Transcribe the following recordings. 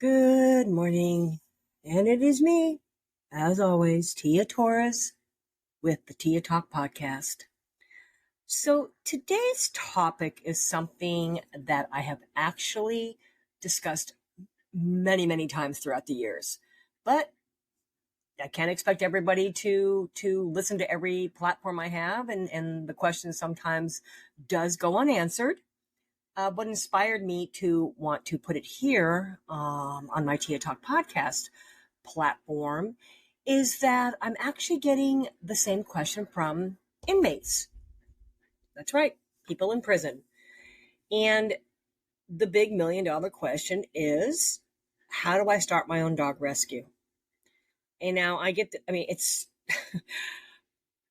Good morning, and it is me, as always, Tia Torres with the Tia Talk Podcast. So today's topic is something that I have actually discussed many, many times throughout the years, but I can't expect everybody to listen to every platform I have, and the question sometimes does go unanswered. What inspired me to want to put it here on my Tia Talk podcast platform is that I'm actually getting the same question from inmates. That's right, people in prison. And the big $1 million question is, how do I start my own dog rescue? And now it's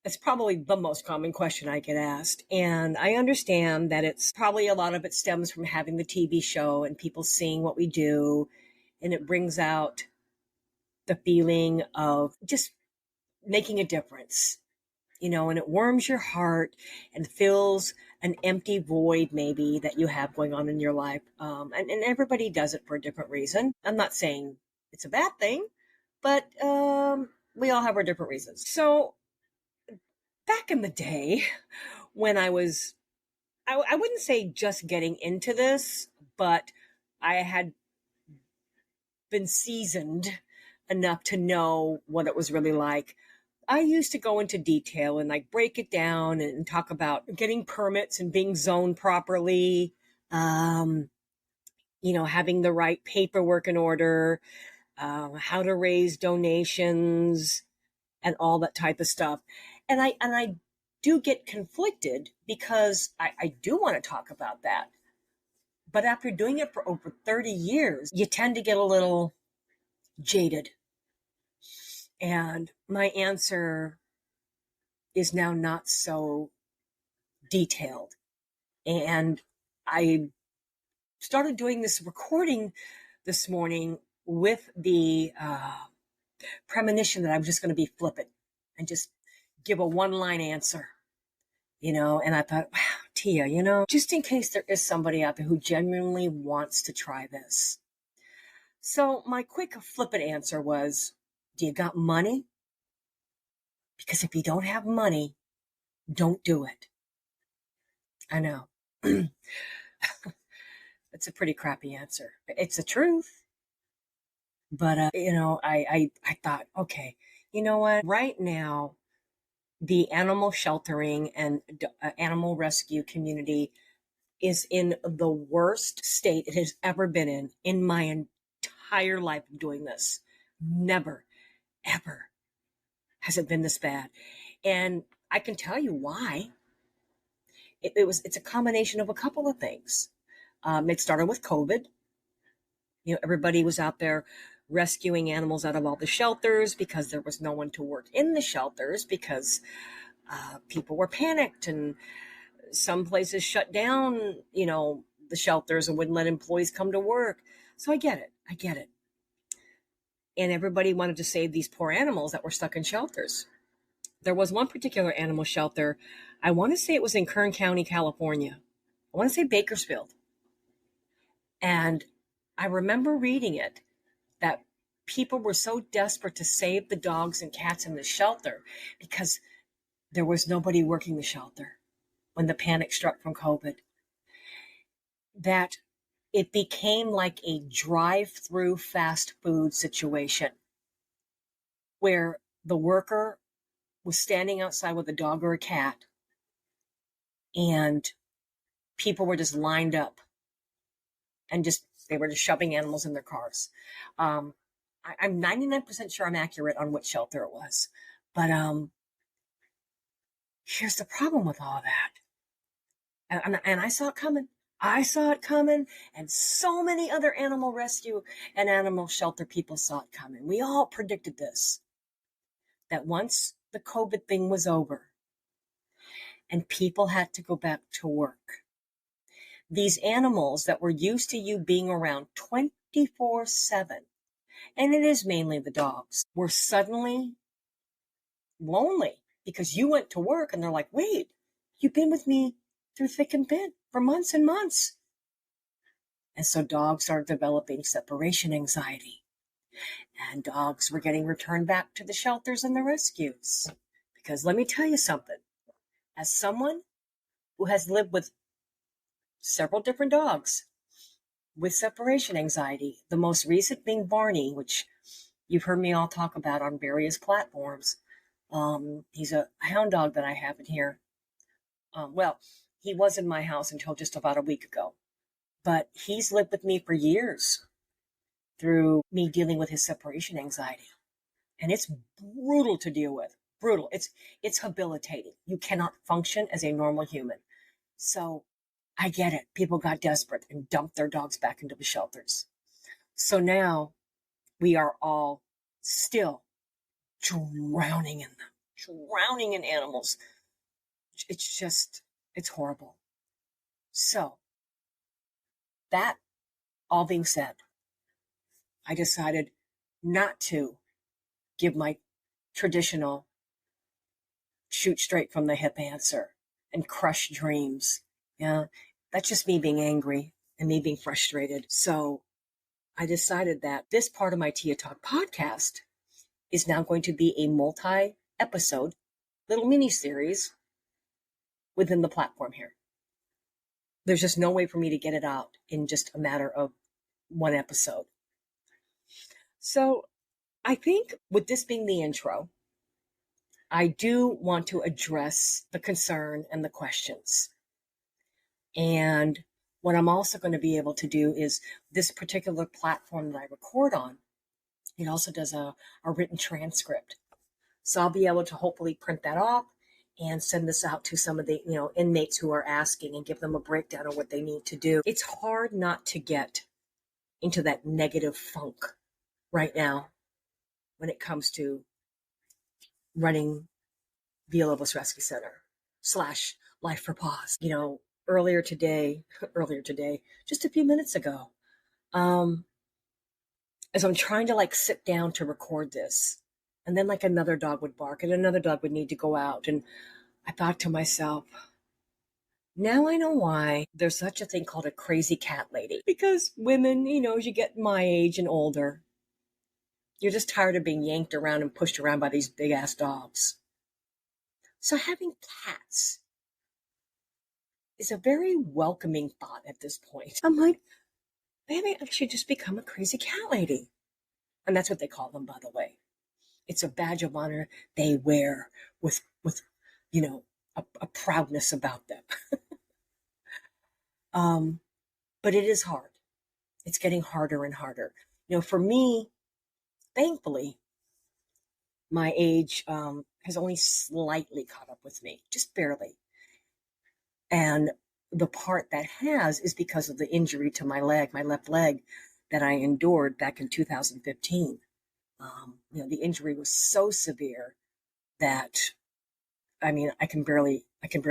it's probably the most common question I get asked. And I understand that it's probably a lot of it stems from having the TV show and people seeing what we do. And it brings out the feeling of just making a difference, and it warms your heart and fills an empty void maybe that you have going on in your life. And everybody does it for a different reason. I'm not saying it's a bad thing, but we all have our different reasons. So back in the day when I wouldn't say just getting into this, but I had been seasoned enough to know what it was really like. I used to go into detail and break it down and talk about getting permits and being zoned properly, having the right paperwork in order, how to raise donations and all that type of stuff. And I do get conflicted because I do want to talk about that. But after doing it for over 30 years, you tend to get a little jaded. And my answer is now not so detailed. And I started doing this recording this morning with the premonition that I'm just going to be flippant and just give a one-line answer, and I thought, wow, Tia, just in case there is somebody out there who genuinely wants to try this. So my quick flippant answer was, do you got money? Because if you don't have money, don't do it. I know. It's a pretty crappy answer. It's the truth. But, I thought, okay, you know what? Right now, the animal sheltering and animal rescue community is in the worst state it has ever been in my entire life of doing this. Never, ever has it been this bad. And I can tell you why. It's a combination of a couple of things. It started with COVID. Everybody was out there rescuing animals out of all the shelters because there was no one to work in the shelters because people were panicked, and some places shut down, the shelters and wouldn't let employees come to work. So I get it. And everybody wanted to save these poor animals that were stuck in shelters. There was one particular animal shelter. I want to say it was in Kern County, California. I want to say Bakersfield. And I remember reading it that people were so desperate to save the dogs and cats in the shelter because there was nobody working the shelter when the panic struck from COVID, that it became like a drive-through fast food situation where the worker was standing outside with a dog or a cat and people were just lined up and they were just shoving animals in their cars. I'm 99% sure I'm accurate on which shelter it was, but here's the problem with all that. And I saw it coming. And so many other animal rescue and animal shelter people saw it coming. We all predicted this, that once the COVID thing was over and people had to go back to work, these animals that were used to you being around 24/7, and it is mainly the dogs, were suddenly lonely because you went to work and they're like, wait, you've been with me through thick and thin for months and months. And so dogs are developing separation anxiety, and dogs were getting returned back to the shelters and the rescues. Because let me tell you something, as someone who has lived with several different dogs with separation anxiety, the most recent being Barney, which you've heard me all talk about on various platforms. He's a hound dog that I have in here. Well, he was in my house until just about a week ago, but he's lived with me for years through me dealing with his separation anxiety. And it's brutal to deal with. Brutal. It's habilitating. You cannot function as a normal human. So I get it. People got desperate and dumped their dogs back into the shelters. So now we are all still drowning in them, drowning in animals. It's horrible. So that all being said, I decided not to give my traditional shoot straight from the hip answer and crush dreams. Yeah, that's just me being angry and me being frustrated. So I decided that this part of my Tia Talk podcast is now going to be a multi-episode little mini series within the platform here. There's just no way for me to get it out in just a matter of one episode. So I think with this being the intro, I do want to address the concern and the questions. And what I'm also going to be able to do is this particular platform that I record on, it also does a written transcript. So I'll be able to hopefully print that off and send this out to some of the inmates who are asking and give them a breakdown of what they need to do. It's hard not to get into that negative funk right now when it comes to running Villalobos Rescue Center / Life for Paws. Earlier today, just a few minutes ago, as I'm trying to sit down to record this, and then another dog would bark and another dog would need to go out. And I thought to myself, now I know why there's such a thing called a crazy cat lady. Because women, as you get my age and older, you're just tired of being yanked around and pushed around by these big ass dogs. So having cats is a very welcoming thought at this point. I'm like, maybe I should just become a crazy cat lady. And that's what they call them, by the way. It's a badge of honor they wear with a proudness about them. But it is hard. It's getting harder and harder. For me, thankfully, my age has only slightly caught up with me, just barely. And the part that has is because of the injury to my left leg, that I endured back in 2015. The injury was so severe that, I can barely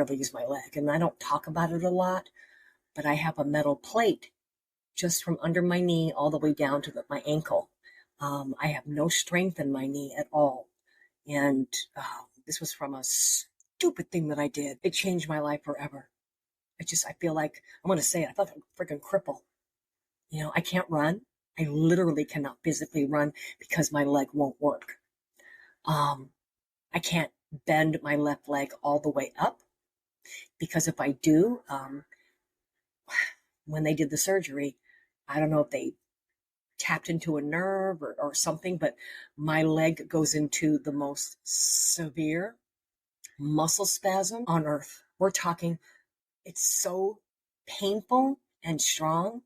use my leg. And I don't talk about it a lot, but I have a metal plate just from under my knee all the way down to my ankle. I have no strength in my knee at all. And this was from a stupid thing that I did. It changed my life forever. I feel like, I'm going to say it, I feel like a freaking cripple. I can't run. I literally cannot physically run because my leg won't work. I can't bend my left leg all the way up because if I do, when they did the surgery, I don't know if they tapped into a nerve or something, but my leg goes into the most severe muscle spasm on earth. We're talking, it's so painful and strong,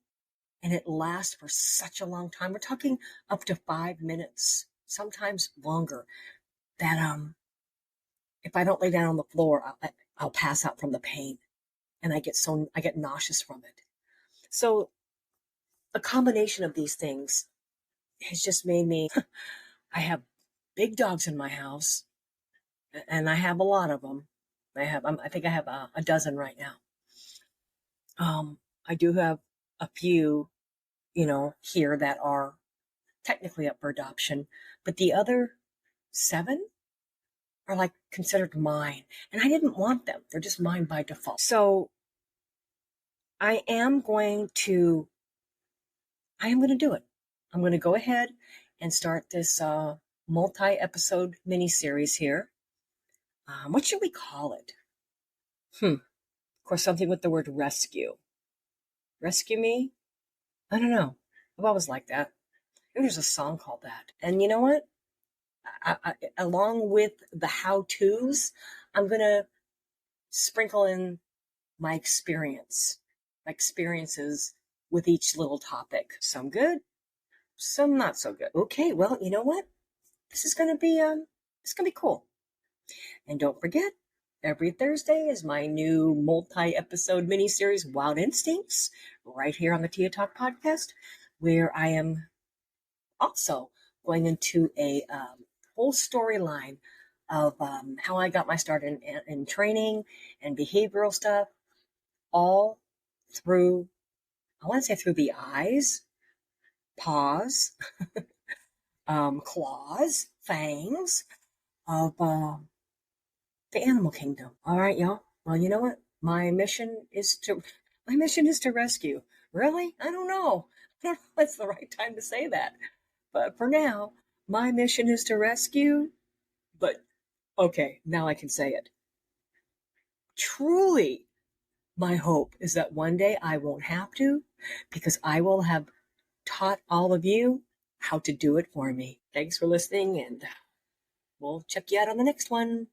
and it lasts for such a long time. We're talking up to 5 minutes, sometimes longer, that if I don't lay down on the floor, I'll pass out from the pain, and I get nauseous from it. So a combination of these things has just made me, I have big dogs in my house, and I have a lot of them. I think I have a dozen right now. I do have a few, here that are technically up for adoption, but the other 7 are considered mine, and I didn't want them. They're just mine by default. So I am going to I am going to do it. I'm going to go ahead and start this multi-episode mini-series here. What should we call it? Of course, something with the word rescue. Rescue me? I don't know. I've always liked that. There's a song called that. And you know what? Along with the how-tos, I'm going to sprinkle in my experiences with each little topic. Some good, some not so good. Okay, well, you know what? This is going to be cool. And don't forget, every Thursday is my new multi-episode mini-series, Wild Instincts, right here on the Tia Talk podcast, where I am also going into a whole storyline of how I got my start in training and behavioral stuff, all through, I want to say through the eyes, paws, claws, fangs of the animal kingdom. All right, y'all. Well, you know what? My mission is to rescue. Really? I don't know. I don't know if that's the right time to say that. But for now, my mission is to rescue. But okay, now I can say it. Truly, my hope is that one day I won't have to, because I will have taught all of you how to do it for me. Thanks for listening, and we'll check you out on the next one.